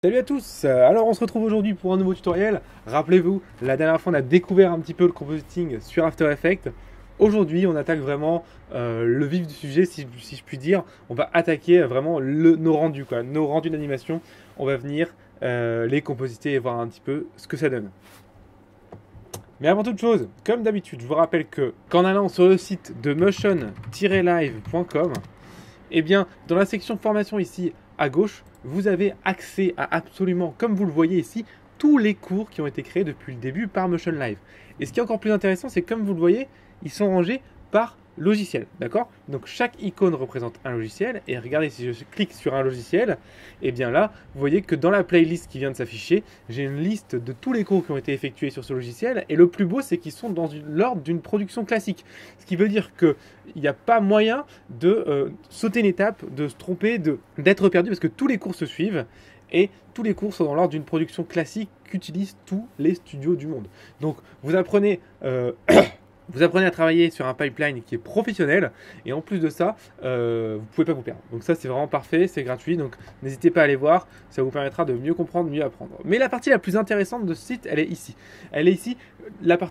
Salut à tous. Alors on se retrouve aujourd'hui pour un nouveau tutoriel. Rappelez-vous, la dernière fois on a découvert un petit peu le compositing sur After Effects. Aujourd'hui on attaque vraiment le vif du sujet, si je puis dire. On va attaquer vraiment nos rendus, nos rendus d'animation. On va venir les compositer et voir un petit peu ce que ça donne. Mais avant toute chose, comme d'habitude, je vous rappelle que qu'en allant sur le site de motion-live.com, eh bien, dans la section formation ici à gauche, vous avez accès à absolument, comme vous le voyez ici, tous les cours qui ont été créés depuis le début par Motion Live. Et ce qui est encore plus intéressant, c'est que comme vous le voyez, ils sont rangés par logiciel, d'accord? Donc chaque icône représente un logiciel, et regardez, si je clique sur un logiciel, et bien là, vous voyez que dans la playlist qui vient de s'afficher, j'ai une liste de tous les cours qui ont été effectués sur ce logiciel, et le plus beau, c'est qu'ils sont dans l'ordre d'une production classique. Ce qui veut dire qu'il n'y a pas moyen de sauter une étape, de se tromper, d'être perdu, parce que tous les cours se suivent, et tous les cours sont dans l'ordre d'une production classique qu'utilisent tous les studios du monde. Donc vous apprenez vous apprenez à travailler sur un pipeline qui est professionnel, et en plus de ça, vous ne pouvez pas vous perdre. Donc ça, c'est vraiment parfait, c'est gratuit, donc n'hésitez pas à aller voir, ça vous permettra de mieux comprendre, mieux apprendre. Mais la partie la plus intéressante de ce site, elle est ici. Elle est ici,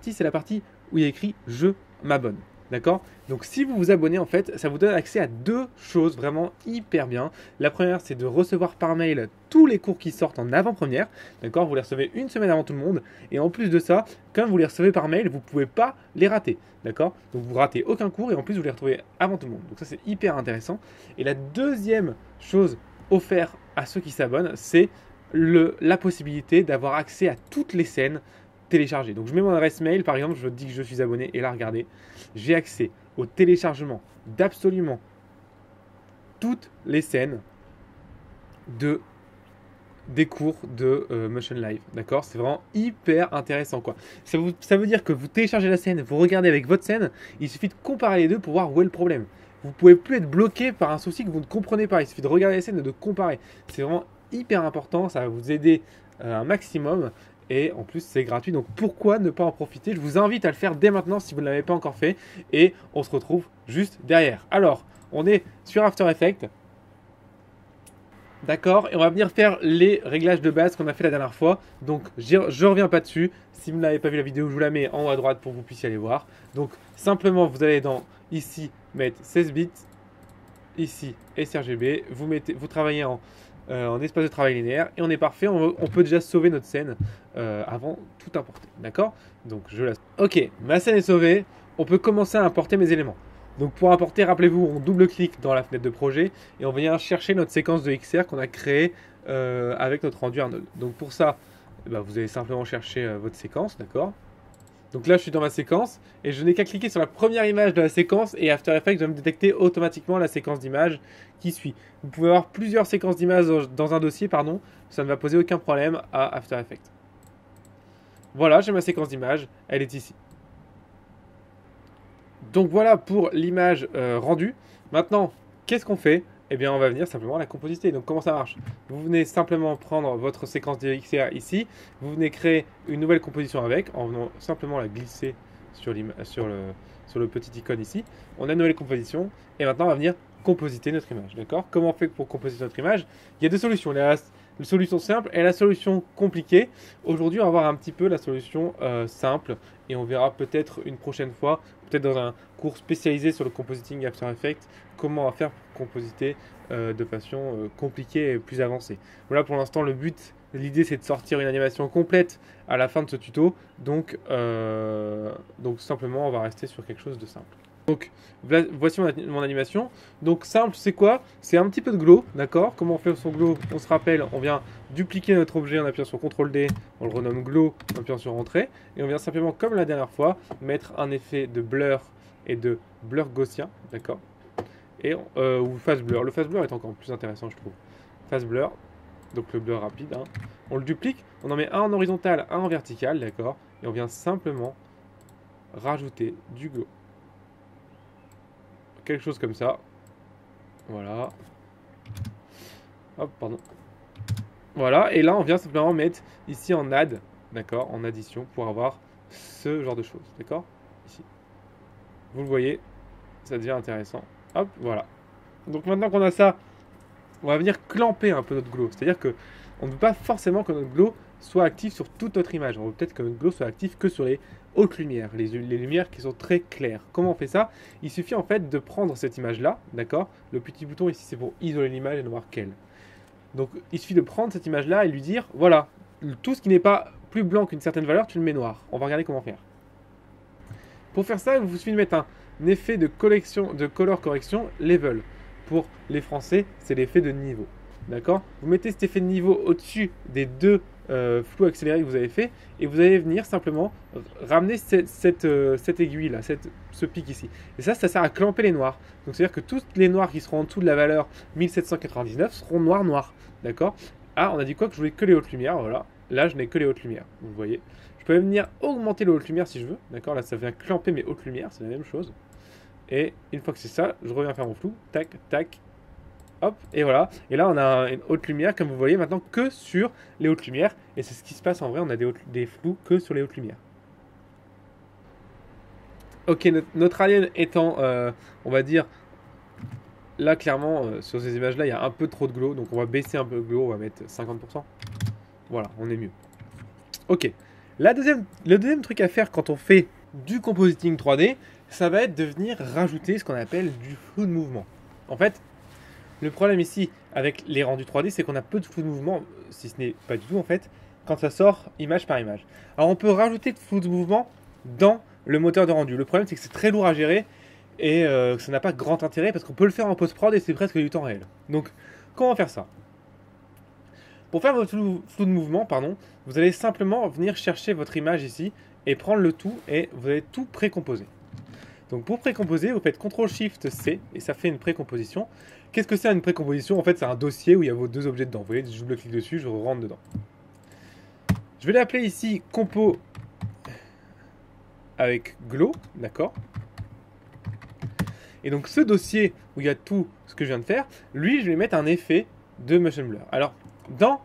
c'est la partie où il y a écrit « Je m'abonne ». D'accord? Donc si vous vous abonnez, en fait, ça vous donne accès à deux choses vraiment hyper bien. La première, c'est de recevoir par mail tous les cours qui sortent en avant-première. D'accord? Vous les recevez une semaine avant tout le monde. Et en plus de ça, quand vous les recevez par mail, vous ne pouvez pas les rater. D'accord? Donc vous ratez aucun cours et en plus vous les retrouvez avant tout le monde. Donc ça, c'est hyper intéressant. Et la deuxième chose offerte à ceux qui s'abonnent, c'est la possibilité d'avoir accès à toutes les scènes télécharger. Donc je mets mon adresse mail, par exemple, je dis que je suis abonné, et là regardez, j'ai accès au téléchargement d'absolument toutes les scènes des cours de Motion Live. D'accord? C'est vraiment hyper intéressant, quoi. Ça veut dire que vous téléchargez la scène, vous regardez avec votre scène, il suffit de comparer les deux pour voir où est le problème. Vous ne pouvez plus être bloqué par un souci que vous ne comprenez pas. Il suffit de regarder la scène et de comparer. C'est vraiment hyper important, ça va vous aider un maximum. Et en plus, c'est gratuit, donc pourquoi ne pas en profiter? Je vous invite à le faire dès maintenant si vous ne l'avez pas encore fait. Et on se retrouve juste derrière. Alors, on est sur After Effects. D'accord, et on va venir faire les réglages de base qu'on a fait la dernière fois. Donc, je reviens pas dessus. Si vous n'avez pas vu la vidéo, je vous la mets en haut à droite pour que vous puissiez aller voir. Donc, simplement, vous allez ici, mettre 16 bits. Ici, sRGB. Vous travaillez en espace de travail linéaire et on est parfait. On peut déjà sauver notre scène avant tout importer. D'accord? Donc je la. Ok, ma scène est sauvée. On peut commencer à importer mes éléments. Donc pour importer, rappelez-vous, on double-clique dans la fenêtre de projet et on vient chercher notre séquence de XR qu'on a créée avec notre rendu Arnold. Donc pour ça, vous allez simplement chercher votre séquence, d'accord? Donc là, je suis dans ma séquence et je n'ai qu'à cliquer sur la première image de la séquence et After Effects va me détecter automatiquement la séquence d'images qui suit. Vous pouvez avoir plusieurs séquences d'images dans un dossier, pardon, ça ne va poser aucun problème à After Effects. Voilà, j'ai ma séquence d'images, elle est ici. Donc voilà pour l'image rendue. Maintenant, qu'est-ce qu'on fait? Eh bien, on va venir simplement la compositer. Donc, comment ça marche? Vous venez simplement prendre votre séquence DXR ici. Vous venez créer une nouvelle composition avec, en venant simplement la glisser sur le petit icône ici. On a une nouvelle composition. Et maintenant, on va venir compositer notre image. D'accord? Comment on fait pour compositer notre image? Il y a deux solutions. La solution simple et la solution compliquée. Aujourd'hui, on va voir un petit peu la solution simple. Et on verra peut-être une prochaine fois, peut-être dans un cours spécialisé sur le compositing After Effects, comment faire pour compositer de façon compliquée et plus avancée. Voilà, pour l'instant, l'idée c'est de sortir une animation complète à la fin de ce tuto. Donc simplement, on va rester sur quelque chose de simple. Donc voici mon animation. Donc simple, c'est quoi? C'est un petit peu de glow, d'accord? Comment on fait son glow? On se rappelle, on vient dupliquer notre objet en appuyant sur CTRL D, on le renomme glow en appuyant sur Entrée, et on vient simplement, comme la dernière fois, mettre un effet de blur et de blur gaussien, d'accord? Ou phase blur. Le phase blur est encore plus intéressant, je trouve. Phase blur, donc le blur rapide, hein. On le duplique, on en met un en horizontal, un en vertical, d'accord? Et on vient simplement rajouter du glow. Quelque chose comme ça. Voilà. Hop, pardon. Voilà, et là on vient simplement mettre ici en add, d'accord, en addition, pour avoir ce genre de choses, d'accord? Ici. Vous le voyez, ça devient intéressant. Hop, voilà. Donc maintenant qu'on a ça, on va venir clamper un peu notre glow. C'est-à-dire que on ne veut pas forcément que notre glow soit actif sur toute notre image. On veut peut-être que notre glow soit actif que sur les hautes lumières, les lumières qui sont très claires. Comment on fait ça? Il suffit en fait de prendre cette image-là, d'accord? Le petit bouton ici, c'est pour isoler l'image et ne voir qu'elle. Donc il suffit de prendre cette image-là et lui dire, voilà, tout ce qui n'est pas plus blanc qu'une certaine valeur, tu le mets noir. On va regarder comment faire. Pour faire ça, il vous suffit de mettre un effet de color correction level. Pour les Français, c'est l'effet de niveau. D'accord? Vous mettez cet effet de niveau au-dessus des deux flous accélérés que vous avez fait et vous allez venir simplement ramener cette aiguille là, ce pic ici. Et ça sert à clamper les noirs. Donc c'est à dire que tous les noirs qui seront en dessous de la valeur 1799 seront noirs. D'accord? Ah, on a dit quoi? Que je voulais que les hautes lumières. Voilà. Là, je n'ai que les hautes lumières. Vous voyez. Je peux venir augmenter les hautes lumières si je veux. D'accord? Là, ça vient clamper mes hautes lumières. C'est la même chose. Et une fois que c'est ça, je reviens faire mon flou. Tac, tac. Hop, et voilà. Et là, on a une haute lumière, comme vous voyez maintenant, que sur les hautes lumières. Et c'est ce qui se passe en vrai, on a des flous que sur les hautes lumières. Ok, notre alien étant, on va dire, là, clairement, sur ces images-là, il y a un peu trop de glow. Donc, on va baisser un peu le glow, on va mettre 50%. Voilà, on est mieux. Ok. Le deuxième truc à faire quand on fait du compositing 3D, ça va être de venir rajouter ce qu'on appelle du flou de mouvement. En fait, le problème ici avec les rendus 3D, c'est qu'on a peu de flou de mouvement, si ce n'est pas du tout en fait, quand ça sort image par image. Alors on peut rajouter de flou de mouvement dans le moteur de rendu. Le problème c'est que c'est très lourd à gérer et que ça n'a pas grand intérêt parce qu'on peut le faire en post-prod et c'est presque du temps réel. Donc comment faire ça? Pour faire votre flou de mouvement, vous allez simplement venir chercher votre image ici et prendre le tout et vous allez tout précomposer. Donc pour précomposer, vous faites CTRL-SHIFT-C et ça fait une précomposition. Qu'est-ce que c'est une précomposition? En fait, c'est un dossier où il y a vos deux objets dedans. Vous voyez, je double-clique dessus, je rentre dedans. Je vais l'appeler ici Compo avec Glow, d'accord? Et donc ce dossier où il y a tout ce que je viens de faire, lui, je vais mettre un effet de motion blur. Alors, dans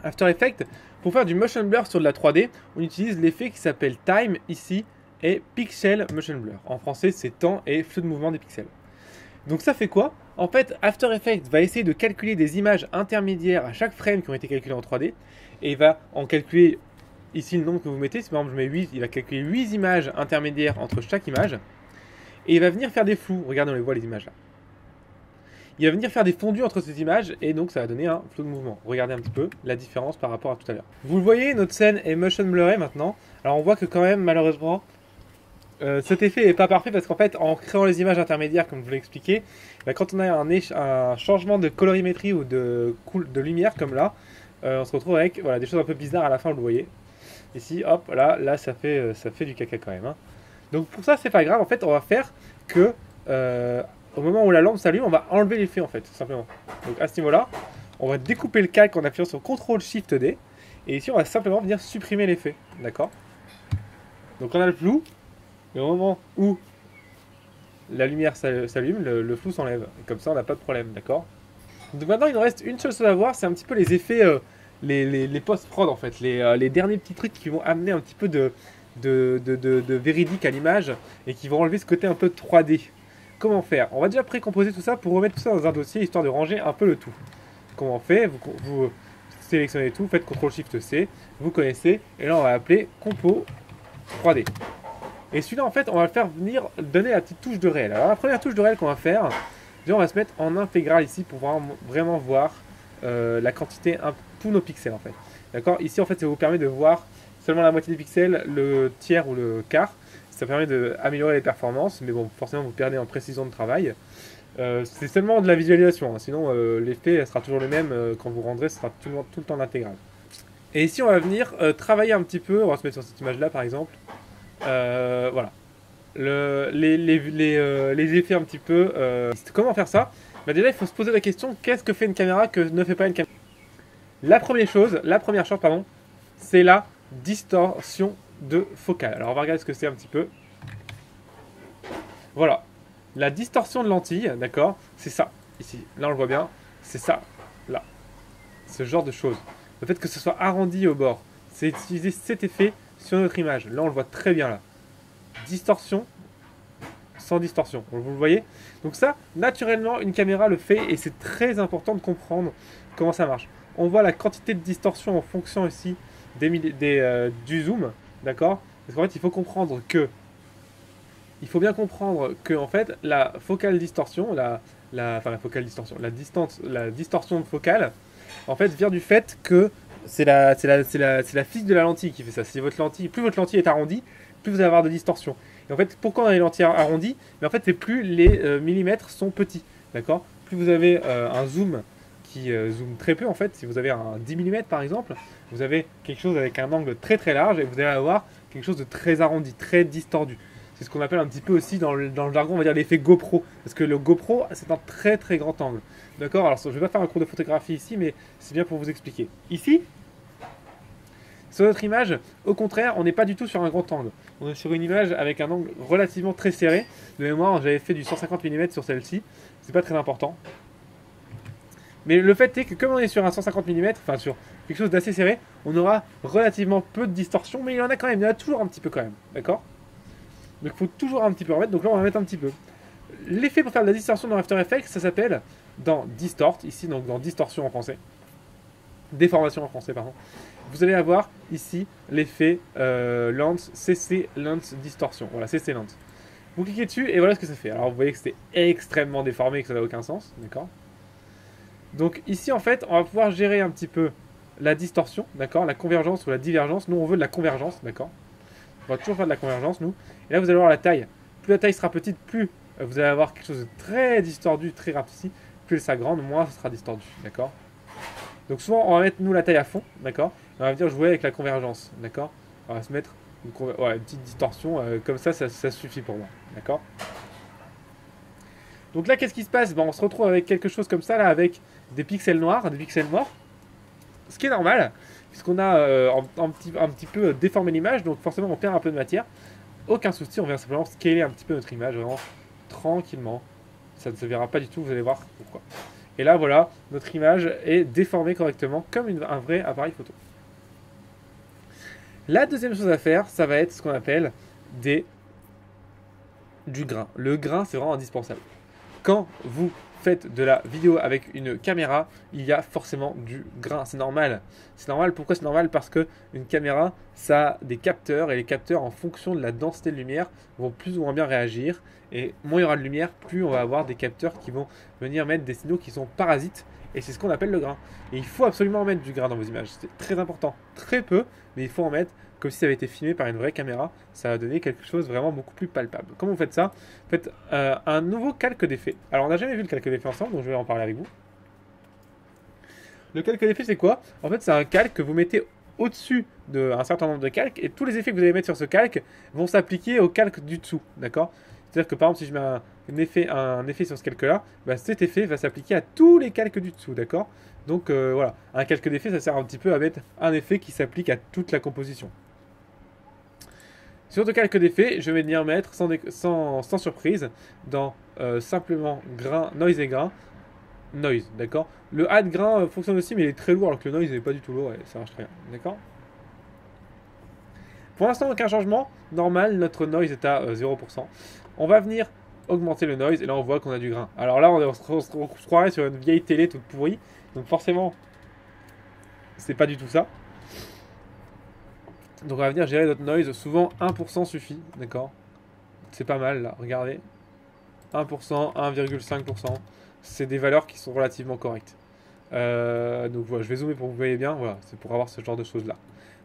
After Effects, pour faire du motion blur sur de la 3D, on utilise l'effet qui s'appelle Time ici et Pixel Motion Blur. En français, c'est temps et flou de mouvement des pixels. Donc ça fait quoi? En fait, After Effects va essayer de calculer des images intermédiaires à chaque frame qui ont été calculées en 3D et il va en calculer ici le nombre que vous mettez. Si par exemple je mets 8, il va calculer 8 images intermédiaires entre chaque image et il va venir faire des flous. Regardez, on les voit les images là. Il va venir faire des fondus entre ces images et donc ça va donner un flou de mouvement. Regardez un petit peu la différence par rapport à tout à l'heure. Vous le voyez, notre scène est motion blurrée maintenant. Alors on voit que quand même malheureusement cet effet n'est pas parfait parce qu'en fait en créant les images intermédiaires comme je vous l'ai expliqué, quand on a un changement de colorimétrie ou de lumière comme là, on se retrouve avec voilà, des choses un peu bizarres à la fin, vous le voyez. Ici, hop, là ça fait du caca quand même. Hein. Donc pour ça c'est pas grave, en fait on va faire que au moment où la lampe s'allume, on va enlever l'effet en fait, tout simplement. Donc à ce niveau-là, on va découper le calque en appuyant sur CTRL-SHIFT-D et ici on va simplement venir supprimer l'effet, d'accord? Donc on a le flou. Et au moment où la lumière s'allume, le flou s'enlève. Comme ça, on n'a pas de problème, d'accord? Donc maintenant, il nous reste une seule chose à voir, c'est un petit peu les effets, les post-prod en fait, les derniers petits trucs qui vont amener un petit peu de véridique à l'image et qui vont enlever ce côté un peu 3D. Comment faire? On va déjà précomposer tout ça pour remettre tout ça dans un dossier, histoire de ranger un peu le tout. Comment on fait? Vous sélectionnez tout, faites CTRL-SHIFT-C, vous connaissez, et là on va appeler Compo 3D. Et celui-là, en fait, on va le faire venir donner la petite touche de réel. Alors, la première touche de réel qu'on va faire, on va se mettre en intégral ici pour vraiment voir la quantité, tous nos pixels, en fait. D'accord? Ici, en fait, ça vous permet de voir seulement la moitié des pixels, le tiers ou le quart. Ça permet d'améliorer les performances, mais bon, forcément, vous perdez en précision de travail. C'est seulement de la visualisation, hein. Sinon, l'effet sera toujours le même quand vous rendrez, ce sera tout le temps l'intégral. Et ici, on va venir travailler un petit peu, on va se mettre sur cette image-là, par exemple. Voilà. Les effets un petit peu. Comment faire ça? Déjà, il faut se poser la question, qu'est-ce que fait une caméra que ne fait pas une caméra? La première chose, c'est la distorsion de focale. Alors, on va regarder ce que c'est un petit peu. Voilà. La distorsion de lentille, d'accord? C'est ça, ici. Là, on le voit bien. C'est ça, là. Ce genre de choses. Le fait que ce soit arrondi au bord. C'est utiliser cet effet sur notre image. Là, on le voit très bien là. Distorsion sans distorsion. Vous le voyez? Donc ça, naturellement, une caméra le fait et c'est très important de comprendre comment ça marche. On voit la quantité de distorsion en fonction ici du zoom, d'accord? Parce qu'en fait, il faut comprendre que il faut bien comprendre que en fait la focale distorsion, enfin la focale distorsion, la distorsion focale, en fait vient du fait que c'est la physique de la lentille qui fait ça. Si votre lentille, plus votre lentille est arrondie, plus vous allez avoir de distorsion. Et en fait, pourquoi on a les lentilles arrondies? Mais en fait, c'est plus les millimètres sont petits, d'accord? Plus vous avez un zoom qui zoome très peu, en fait, si vous avez un 10 mm par exemple, vous avez quelque chose avec un angle très très large et vous allez avoir quelque chose de très arrondi, très distordu. C'est ce qu'on appelle un petit peu aussi dans le jargon, on va dire l'effet GoPro. Parce que le GoPro, c'est un très très grand angle. D'accord? Alors, je ne vais pas faire un cours de photographie ici, mais c'est bien pour vous expliquer. Ici, sur notre image, au contraire, on n'est pas du tout sur un grand angle. On est sur une image avec un angle relativement très serré. De mémoire, j'avais fait du 150 mm sur celle-ci. C'est pas très important. Mais le fait est que comme on est sur un 150 mm, enfin sur quelque chose d'assez serré, on aura relativement peu de distorsion, mais il y en a quand même, il y en a toujours un petit peu quand même. D'accord? Donc il faut toujours un petit peu remettre, donc là on va mettre un petit peu. L'effet pour faire de la distorsion dans After Effects, ça s'appelle dans Distort, ici donc dans Distorsion en français, déformation en français pardon, vous allez avoir ici l'effet Lens, CC Lens Distortion, voilà CC Lens. Vous cliquez dessus et voilà ce que ça fait. Alors vous voyez que c'était extrêmement déformé et que ça n'a aucun sens, d'accord? Donc ici en fait on va pouvoir gérer un petit peu la distorsion, d'accord, la convergence ou la divergence. Nous on veut de la convergence, d'accord? On va toujours faire de la convergence, nous. Et là, vous allez voir la taille. Plus la taille sera petite, plus vous allez avoir quelque chose de très distordu, très rapide. Plus elle sera grande, moins ça sera distordu. D'accord? Donc souvent, on va mettre, nous, la taille à fond. D'accord? On va venir jouer avec la convergence. D'accord? On va se mettre une petite distorsion. Comme ça, ça suffit pour moi. D'accord? Donc là, qu'est-ce qui se passe? On se retrouve avec quelque chose comme ça, là, avec des pixels noirs, des pixels morts. Ce qui est normal, puisqu'on a un petit peu déformé l'image, donc forcément on perd un peu de matière. Aucun souci, on vient simplement scaler un petit peu notre image, vraiment tranquillement. Ça ne se verra pas du tout, vous allez voir pourquoi. Et là voilà, notre image est déformée correctement comme un vrai appareil photo. La deuxième chose à faire, ça va être ce qu'on appelle du grain. Le grain, c'est vraiment indispensable. Quand vous faites de la vidéo avec une caméra, il y a forcément du grain. C'est normal. C'est normal. Pourquoi c'est normal? Parce que une caméra, ça a des capteurs et les capteurs, en fonction de la densité de lumière, vont plus ou moins bien réagir. Et moins il y aura de lumière, plus on va avoir des capteurs qui vont venir mettre des signaux qui sont parasites. Et c'est ce qu'on appelle le grain. Et il faut absolument mettre du grain dans vos images. C'est très important. Très peu, mais il faut en mettre. Comme si ça avait été filmé par une vraie caméra, ça va donner quelque chose de vraiment beaucoup plus palpable. Comment vous faites ça? Vous faites un nouveau calque d'effet. Alors on n'a jamais vu le calque d'effet ensemble, donc je vais en parler avec vous. Le calque d'effet, c'est quoi? En fait, c'est un calque que vous mettez au-dessus d'un certain nombre de calques, et tous les effets que vous allez mettre sur ce calque vont s'appliquer au calque du dessous, d'accord? C'est-à-dire que par exemple, si je mets un effet sur ce calque-là, bah, cet effet va s'appliquer à tous les calques du dessous, d'accord? Donc voilà, un calque d'effet, ça sert un petit peu à mettre un effet qui s'applique à toute la composition. Sur le calque d'effet, je vais venir mettre sans surprise dans simplement grain, noise et grain. Noise, d'accord? Le add grain fonctionne aussi, mais il est très lourd alors que le noise n'est pas du tout lourd et ça marche très bien, d'accord? Pour l'instant, aucun changement. Normal, notre noise est à 0%. On va venir augmenter le noise et là on voit qu'on a du grain. Alors là, on se croirait sur une vieille télé toute pourrie, donc forcément, c'est pas du tout ça. Donc on va venir gérer notre noise, souvent 1% suffit, d'accord? C'est pas mal là, regardez. 1%, 1,5%, c'est des valeurs qui sont relativement correctes. Donc voilà, je vais zoomer pour que vous voyez bien, voilà, c'est pour avoir ce genre de choses là.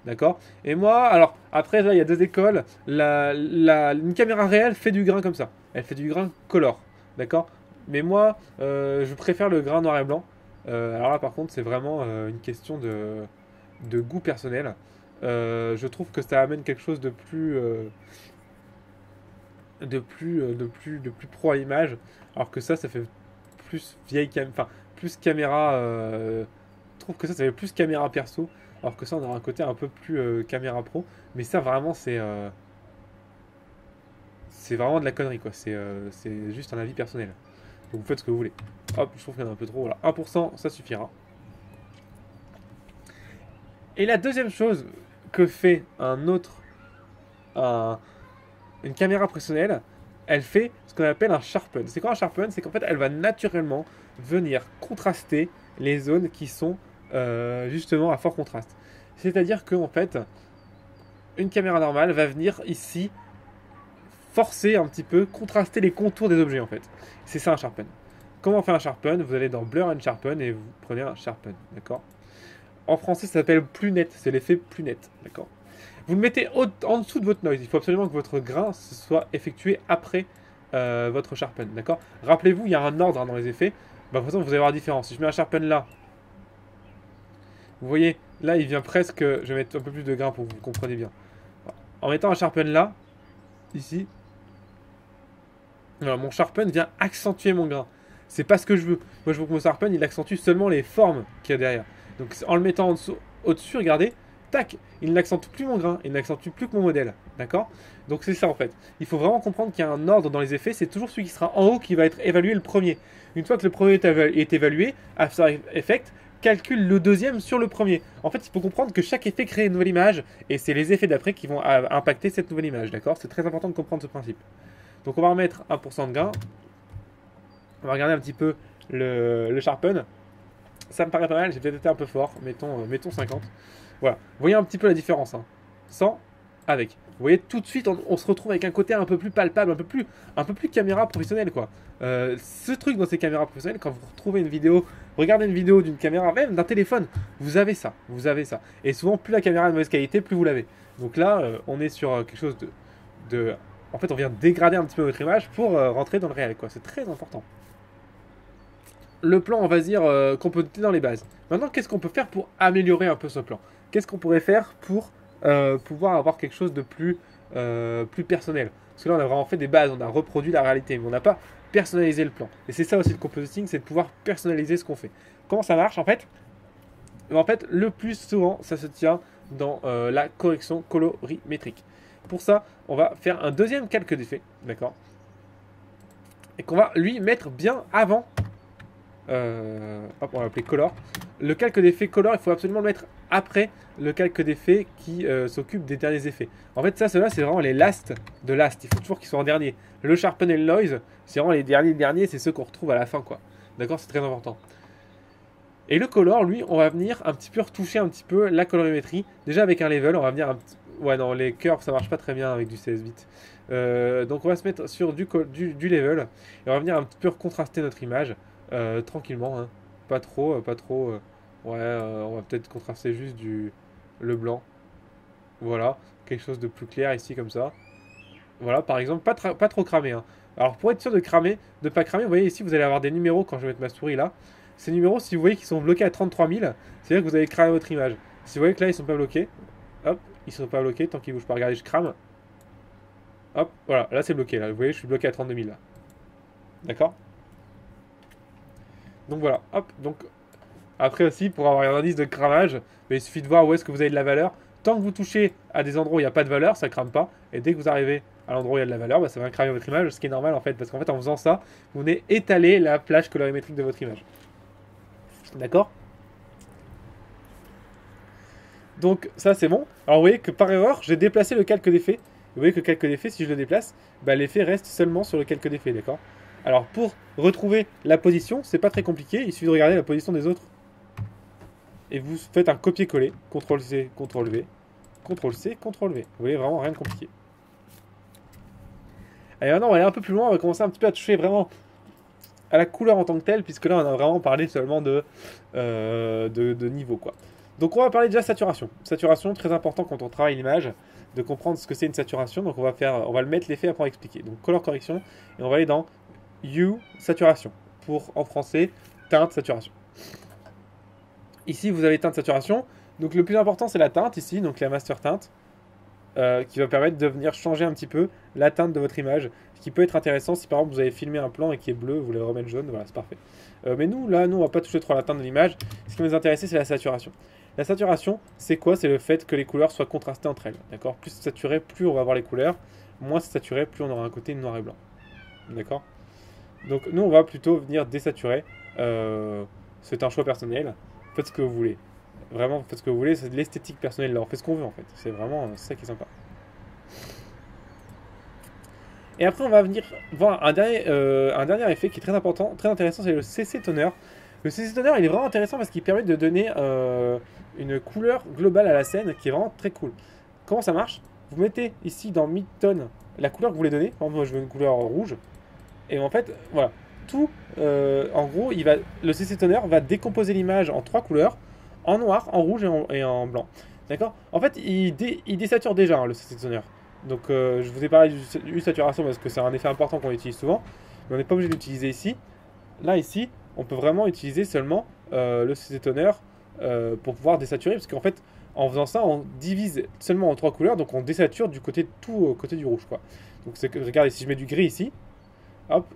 D'accord? Et moi, alors, après là, il y a deux écoles. Une caméra réelle fait du grain comme ça. Elle fait du grain color. D'accord? Mais moi, je préfère le grain noir et blanc. Alors là, par contre, c'est vraiment une question de goût personnel. Je trouve que ça amène quelque chose de plus pro à l'image, alors que ça fait plus vieille enfin plus caméra. Je trouve que ça fait plus caméra perso, alors que ça on aura un côté un peu plus caméra pro. Mais ça vraiment c'est vraiment de la connerie quoi. C'est juste un avis personnel. Donc vous faites ce que vous voulez. Hop, je trouve qu'il y en a un peu trop. Voilà, 1% ça suffira. Et la deuxième chose que fait une caméra professionnelle, elle fait ce qu'on appelle un sharpen. C'est quoi un sharpen? C'est qu'en fait, elle va naturellement venir contraster les zones qui sont justement à fort contraste. C'est-à-dire qu'en fait, une caméra normale va venir ici forcer un petit peu, contraster les contours des objets en fait. C'est ça un sharpen. Comment on fait un sharpen? Vous allez dans Blur and Sharpen et vous prenez un sharpen, d'accord? En français, ça s'appelle plus net, c'est l'effet plus net, d'accord? Vous le mettez en dessous de votre noise. Il faut absolument que votre grain soit effectué après votre sharpen, d'accord? Rappelez-vous, il y a un ordre dans les effets. Bah, de toute façon, vous allez voir la différence. Si je mets un sharpen là, vous voyez, là, il vient presque... Je vais mettre un peu plus de grain pour que vous compreniez bien. En mettant un sharpen là, ici, voilà, mon sharpen vient accentuer mon grain. C'est pas ce que je veux. Moi, je veux que mon sharpen, il accentue seulement les formes qu'il y a derrière. Donc, en le mettant au-dessus, regardez, tac, il n'accentue plus mon grain, il n'accentue plus que mon modèle. D'accord? Donc, c'est ça en fait. Il faut vraiment comprendre qu'il y a un ordre dans les effets. C'est toujours celui qui sera en haut qui va être évalué le premier. Une fois que le premier est évalué, After Effects calcule le deuxième sur le premier. En fait, il faut comprendre que chaque effet crée une nouvelle image et c'est les effets d'après qui vont impacter cette nouvelle image. D'accord? C'est très important de comprendre ce principe. Donc, on va remettre 1% de grain. On va regarder un petit peu le sharpen. Ça me paraît pas mal, j'ai peut-être été un peu fort. Mettons 50. Voilà. Vous voyez un petit peu la différence. Hein. Sans, avec. Vous voyez, tout de suite, on se retrouve avec un côté un peu plus palpable, un peu plus caméra professionnelle, quoi. Ce truc dans ces caméras professionnelles, quand vous retrouvez une vidéo, regardez une vidéo d'une caméra, même d'un téléphone, vous avez ça. Et souvent, plus la caméra est de mauvaise qualité, plus vous l'avez. Donc là, on est sur quelque chose de... En fait, on vient dégrader un petit peu votre image pour rentrer dans le réel, quoi. C'est très important. Le plan, on va dire qu'on peut noter dans les bases. Maintenant, qu'est-ce qu'on peut faire pour améliorer un peu ce plan? Qu'est-ce qu'on pourrait faire pour pouvoir avoir quelque chose de plus personnel? Parce que là, on a vraiment fait des bases, on a reproduit la réalité, mais on n'a pas personnalisé le plan. Et c'est ça aussi le compositing, c'est de pouvoir personnaliser ce qu'on fait. Comment ça marche en fait? En fait, le plus souvent, ça se tient dans la correction colorimétrique. Pour ça, on va faire un deuxième calque d'effet, d'accord? Et qu'on va lui mettre bien avant. Hop, on va l'appeler color. Le calque d'effet color, il faut absolument le mettre après le calque d'effet qui s'occupe des derniers effets. En fait, ceux-là, c'est vraiment les last de last. Il faut toujours qu'ils soient en dernier. Le sharpen et le noise, c'est vraiment les derniers, c'est ceux qu'on retrouve à la fin, quoi. D'accord, c'est très important. Et le color, lui, on va venir un petit peu retoucher un petit peu la colorimétrie. Déjà avec un level, on va venir un petit... Ouais, non, les curves, ça marche pas très bien avec du 16 bits. Donc on va se mettre sur du level. Et on va venir un petit peu contraster notre image. Tranquillement, hein. Pas trop. Ouais, on va peut-être contraster juste le blanc. Voilà, quelque chose de plus clair ici comme ça. Voilà, par exemple, pas trop cramé. Hein. Alors pour être sûr de pas cramer, vous voyez ici, vous allez avoir des numéros quand je vais mettre ma souris là. Ces numéros, si vous voyez qu'ils sont bloqués à 33 000, c'est-à-dire que vous avez cramé votre image. Si vous voyez que là, ils sont pas bloqués, hop, ils sont pas bloqués tant qu'ils bougent pas. Regardez, je crame. Hop, voilà, là c'est bloqué. Là, vous voyez, je suis bloqué à 32 000 là. D'accord? Donc voilà, hop, donc après aussi, pour avoir un indice de cramage, il suffit de voir où est-ce que vous avez de la valeur. Tant que vous touchez à des endroits où il n'y a pas de valeur, ça ne crame pas. Et dès que vous arrivez à l'endroit où il y a de la valeur, bah, ça va cramer votre image, ce qui est normal en fait. Parce qu'en fait, en faisant ça, vous venez étaler la plage colorimétrique de votre image. D'accord? Donc ça, c'est bon. Alors vous voyez que par erreur, j'ai déplacé le calque d'effet. Vous voyez que le calque d'effet, si je le déplace, bah, l'effet reste seulement sur le calque d'effet, d'accord? Alors pour retrouver la position, c'est pas très compliqué, il suffit de regarder la position des autres. Et vous faites un copier-coller, CTRL-C, CTRL-V, CTRL-C, CTRL-V. Vous voyez, vraiment rien de compliqué. Allez, maintenant on va aller un peu plus loin, on va commencer un petit peu à toucher vraiment à la couleur en tant que telle, puisque là on a vraiment parlé seulement de niveau, quoi. Donc on va parler déjà saturation. Saturation, très important quand on travaille l'image, de comprendre ce que c'est une saturation. Donc on va le mettre l'effet après en expliquer. Donc color correction, et on va aller dans Hue, saturation. Pour, en français, teinte, saturation. Ici, vous avez teinte, saturation. Donc le plus important, c'est la teinte ici, donc la master teinte, qui va permettre de venir changer un petit peu la teinte de votre image. Ce qui peut être intéressant si par exemple vous avez filmé un plan et qui est bleu, vous voulez remettre jaune, voilà, c'est parfait. Mais nous, on va pas toucher trop à la teinte de l'image. Ce qui va nous intéresser, c'est la saturation. La saturation, c'est quoi? C'est le fait que les couleurs soient contrastées entre elles. D'accord? Plus c'est saturé, plus on va avoir les couleurs. Moins c'est saturé, plus on aura un côté noir et blanc. D'accord? Donc nous, on va plutôt venir désaturer. C'est un choix personnel. Faites ce que vous voulez. Vraiment, faites ce que vous voulez. C'est de l'esthétique personnelle. Là, on fait ce qu'on veut en fait. C'est vraiment ça qui est sympa. Et après, on va venir voir un dernier effet qui est très important, très intéressant, c'est le CC Toner. Le CC Toner, il est vraiment intéressant parce qu'il permet de donner une couleur globale à la scène qui est vraiment très cool. Comment ça marche? Vous mettez ici dans Midtone la couleur que vous voulez donner. Par exemple, moi je veux une couleur rouge. Et en fait, voilà. Tout, en gros, le CC Toner va décomposer l'image en 3 couleurs, en noir, en rouge et en blanc. D'accord? En fait, il désature déjà hein, le CC Toner. Donc, je vous ai parlé du saturation parce que c'est un effet important qu'on utilise souvent. Mais on n'est pas obligé d'utiliser ici. Là, ici, on peut vraiment utiliser seulement le CC Toner pour pouvoir désaturer. Parce qu'en fait, en faisant ça, on divise seulement en 3 couleurs. Donc, on désature du côté, tout côté du rouge. Quoi. Donc, regardez, si je mets du gris ici, hop,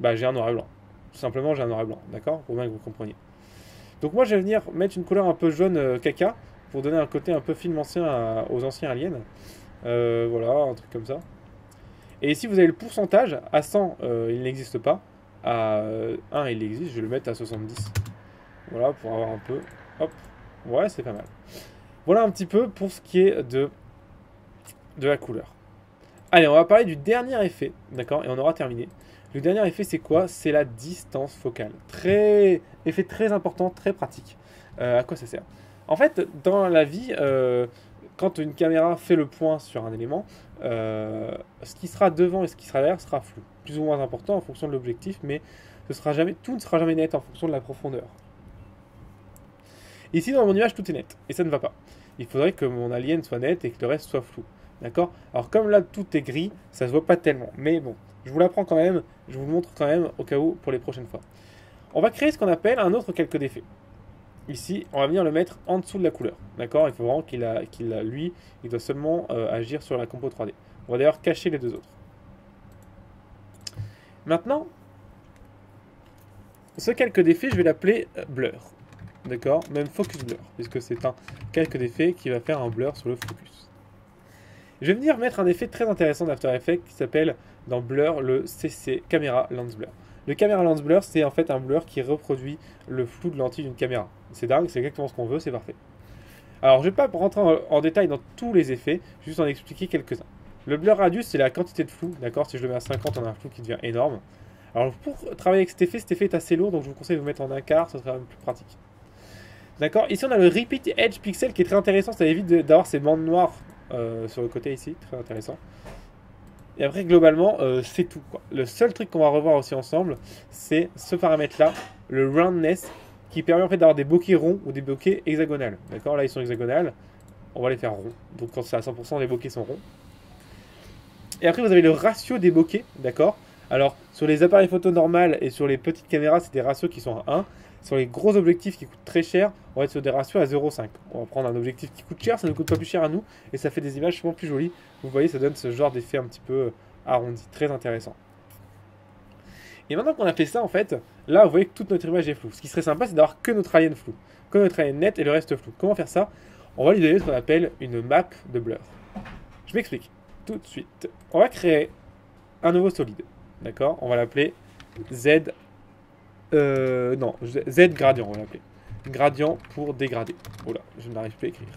bah, j'ai un noir et blanc. Tout simplement, j'ai un noir et blanc. D'accord? Pour bien que vous compreniez. Donc, moi, je vais venir mettre une couleur un peu jaune caca pour donner un côté un peu film ancien aux anciens aliens. Voilà, un truc comme ça. Et ici, vous avez le pourcentage. À 100, il n'existe pas. À 1, il existe. Je vais le mettre à 70. Voilà, pour avoir un peu. Hop. Ouais, c'est pas mal. Voilà un petit peu pour ce qui est de la couleur. Allez, on va parler du dernier effet. D'accord? Et on aura terminé. Le dernier effet, c'est quoi? C'est la distance focale. Effet très important, très pratique. À quoi ça sert? En fait, dans la vie, quand une caméra fait le point sur un élément, ce qui sera devant et ce qui sera derrière sera flou. Plus ou moins important en fonction de l'objectif, mais tout ne sera jamais net en fonction de la profondeur. Ici, dans mon image, tout est net, et ça ne va pas. Il faudrait que mon alien soit net et que le reste soit flou. D'accord? Alors comme là, tout est gris, ça se voit pas tellement. Mais bon, je vous l'apprends quand même, je vous le montre quand même au cas où pour les prochaines fois. On va créer ce qu'on appelle un autre calque d'effet. Ici, on va venir le mettre en dessous de la couleur. D'accord? Il faut vraiment lui, il doit seulement agir sur la compo 3D. On va d'ailleurs cacher les deux autres. Maintenant, ce calque d'effet, je vais l'appeler blur. D'accord? Même focus blur, puisque c'est un calque d'effet qui va faire un blur sur le focus. Je vais venir mettre un effet très intéressant d'After Effects qui s'appelle dans Blur le CC Camera Lens Blur. Le Camera Lens Blur, c'est en fait un blur qui reproduit le flou de lentille d'une caméra. C'est dingue, c'est exactement ce qu'on veut, c'est parfait. Alors, je ne vais pas rentrer en détail dans tous les effets, juste en expliquer quelques-uns. Le blur radius, c'est la quantité de flou, d'accord? Si je le mets à 50, on a un flou qui devient énorme. Alors, pour travailler avec cet effet est assez lourd, donc je vous conseille de vous mettre en un quart, ça sera plus pratique. D'accord? Ici, on a le Repeat Edge Pixel qui est très intéressant, ça évite d'avoir ces bandes noires sur le côté ici, très intéressant. Et après, globalement, c'est tout, quoi. Le seul truc qu'on va revoir aussi ensemble, c'est ce paramètre-là, le roundness, qui permet en fait d'avoir des bokeh ronds ou des bokeh hexagonales. D'accord? Là, ils sont hexagonales, on va les faire ronds. Donc, quand c'est à 100%, les bokeh sont ronds. Et après, vous avez le ratio des bokeh, d'accord? Alors, sur les appareils photo normales et sur les petites caméras, c'est des ratios qui sont à 1. Sur les gros objectifs qui coûtent très cher, on va être sur des ratios à 0,5. On va prendre un objectif qui coûte cher, ça ne coûte pas plus cher à nous, et ça fait des images souvent plus jolies. Vous voyez, ça donne ce genre d'effet un petit peu arrondi, très intéressant. Et maintenant qu'on a fait ça, en fait, là, vous voyez que toute notre image est floue. Ce qui serait sympa, c'est d'avoir que notre alien flou, que notre alien net et le reste flou. Comment faire ça? On va lui donner ce qu'on appelle une map de blur. Je m'explique tout de suite. On va créer un nouveau solide, d'accord? On va l'appeler Z gradient, on va l'appeler. Gradient pour dégradé. Oula, je n'arrive plus à écrire.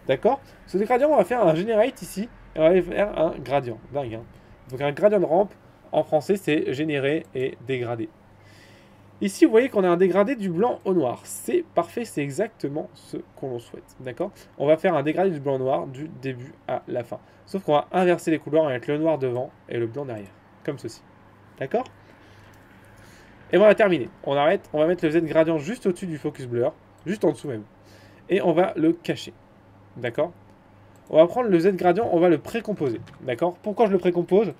D'accord? Ce gradient, on va faire un generate ici, et on va faire un gradient. Dingue, hein? Donc un gradient de rampe, en français, c'est générer et dégrader. Ici, vous voyez qu'on a un dégradé du blanc au noir. C'est parfait, c'est exactement ce qu'on souhaite. D'accord? On va faire un dégradé du blanc au noir du début à la fin. Sauf qu'on va inverser les couleurs, on va mettre le noir devant et le blanc derrière. Comme ceci. D'accord? Et on va terminer. On arrête, on va mettre le Z gradient juste au-dessus du focus blur, juste en dessous même. Et on va le cacher. D'accord? On va prendre le Z gradient, on va le précomposer. D'accord? Pourquoi je le précompose?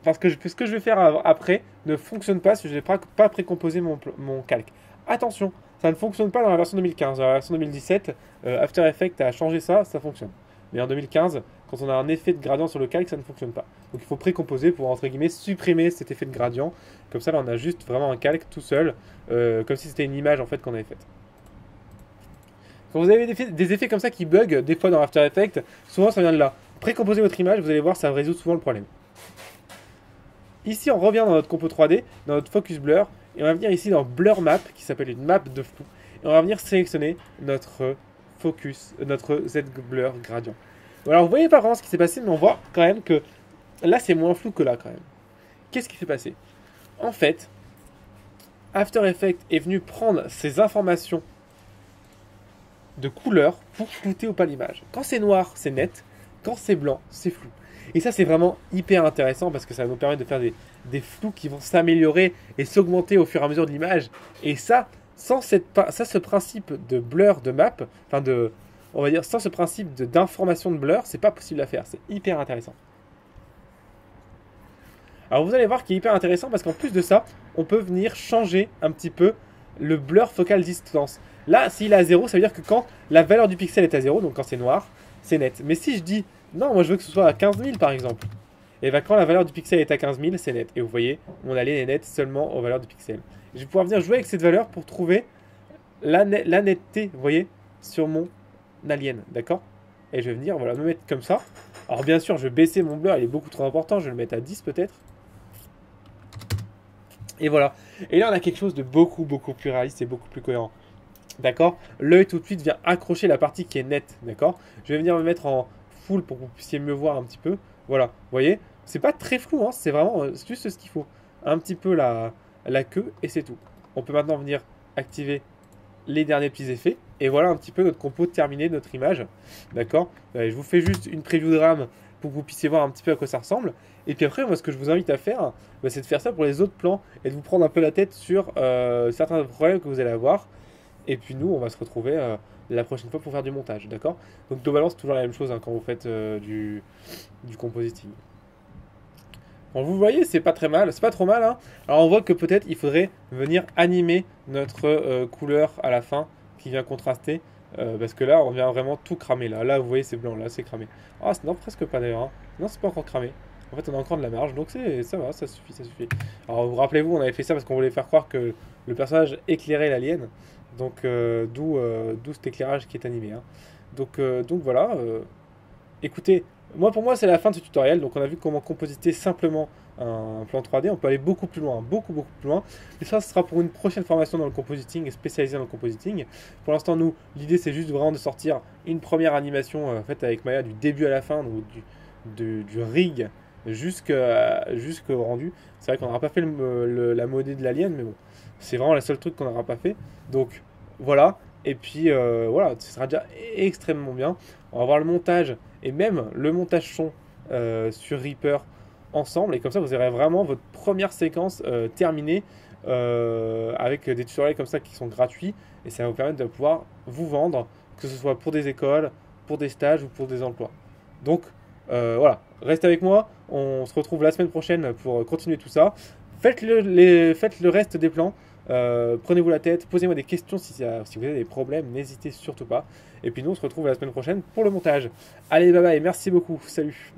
Parce que ce que je vais faire après ne fonctionne pas si je n'ai pas précomposé mon calque. Attention, ça ne fonctionne pas dans la version 2015. Dans la version 2017, After Effects a changé ça, ça fonctionne. Mais en 2015, quand on a un effet de gradient sur le calque, ça ne fonctionne pas. Donc il faut précomposer pour, entre guillemets, supprimer cet effet de gradient. Comme ça, là, on a juste vraiment un calque tout seul, comme si c'était une image en fait qu'on avait faite. Quand vous avez des effets comme ça qui bug, des fois dans After Effects, souvent ça vient de là. Précomposez votre image, vous allez voir, ça résout souvent le problème. Ici, on revient dans notre compo 3D, dans notre focus blur, et on va venir ici dans Blur Map, qui s'appelle une map de flou. Et on va venir sélectionner notre focus, notre Z blur gradient. Alors, vous voyez pas vraiment ce qui s'est passé, mais on voit quand même que là c'est moins flou que là quand même. Qu'est-ce qui s'est passé? En fait, After Effects est venu prendre ces informations de couleur pour flouter ou pas l'image. Quand c'est noir, c'est net. Quand c'est blanc, c'est flou. Et ça, c'est vraiment hyper intéressant parce que ça va nous permettre de faire des flous qui vont s'améliorer et s'augmenter au fur et à mesure de l'image. Et ça, ce principe de blur de map, enfin on va dire, sans ce principe d'information de blur, c'est pas possible à faire. C'est hyper intéressant. Alors vous allez voir qu'il est hyper intéressant parce qu'en plus de ça, on peut venir changer un petit peu le blur focal distance. Là, s'il est à 0, ça veut dire que quand la valeur du pixel est à 0, donc quand c'est noir, c'est net. Mais si je dis, non, moi je veux que ce soit à 15 000 par exemple, et bien quand la valeur du pixel est à 15 000, c'est net. Et vous voyez, mon allée est nette seulement aux valeurs du pixel. Je vais pouvoir venir jouer avec cette valeur pour trouver la netteté, vous voyez, sur mon alien, d'accord? Et je vais venir, voilà, me mettre comme ça. Alors bien sûr, je vais baisser mon blur, il est beaucoup trop important, je vais le mettre à 10 peut-être. Et voilà. Et là, on a quelque chose de beaucoup plus réaliste et beaucoup plus cohérent. D'accord? L'œil tout de suite vient accrocher la partie qui est nette. D'accord? Je vais venir me mettre en full pour que vous puissiez mieux voir un petit peu. Voilà. Vous voyez? C'est pas très flou, hein, c'est vraiment juste ce qu'il faut. Un petit peu la queue et c'est tout. On peut maintenant venir activer les derniers petits effets. Et voilà un petit peu notre compo terminé, notre image. D'accord? Je vous fais juste une preview de RAM pour que vous puissiez voir un petit peu à quoi ça ressemble. Et puis après, moi, ce que je vous invite à faire, c'est de faire ça pour les autres plans et de vous prendre un peu la tête sur certains problèmes que vous allez avoir. Et puis nous, on va se retrouver la prochaine fois pour faire du montage, d'accord? Donc globalement, c'est toujours la même chose hein, quand vous faites du compositing. Bon, vous voyez, c'est pas très mal, c'est pas trop mal. Hein. Alors on voit que peut-être il faudrait venir animer notre couleur à la fin qui vient contraster. Parce que là, on vient vraiment tout cramer. Là, vous voyez, c'est blanc, là, c'est cramé. Ah, non, presque pas d'ailleurs. Hein. Non, c'est pas encore cramé. En fait, on a encore de la marge, donc ça va, ça suffit, ça suffit. Alors, vous rappelez-vous, on avait fait ça parce qu'on voulait faire croire que le personnage éclairait l'alien. Donc, d'où cet éclairage qui est animé. Hein. Donc voilà. Écoutez, pour moi, c'est la fin de ce tutoriel. Donc, on a vu comment compositer simplement un plan 3D. On peut aller beaucoup plus loin, beaucoup plus loin. Et ça, ce sera pour une prochaine formation dans le compositing et spécialisée dans le compositing. Pour l'instant, nous, l'idée, c'est juste vraiment de sortir une première animation faite avec Maya du début à la fin, donc du rig jusqu'au rendu. C'est vrai qu'on n'aura pas fait la modée de l'alien, mais bon, c'est vraiment le seul truc qu'on n'aura pas fait. Donc, voilà. Et puis, voilà, ce sera déjà extrêmement bien. On va voir le montage et même le montage son sur Reaper ensemble. Et comme ça, vous aurez vraiment votre première séquence terminée avec des tutoriels comme ça qui sont gratuits. Et ça va vous permettre de pouvoir vous vendre, que ce soit pour des écoles, pour des stages ou pour des emplois. Donc, voilà, restez avec moi. On se retrouve la semaine prochaine pour continuer tout ça. Faites le reste des plans. Prenez-vous la tête, posez-moi des questions si vous avez des problèmes, n'hésitez surtout pas. Et puis nous on se retrouve la semaine prochaine pour le montage. Allez, bye bye, merci beaucoup, salut.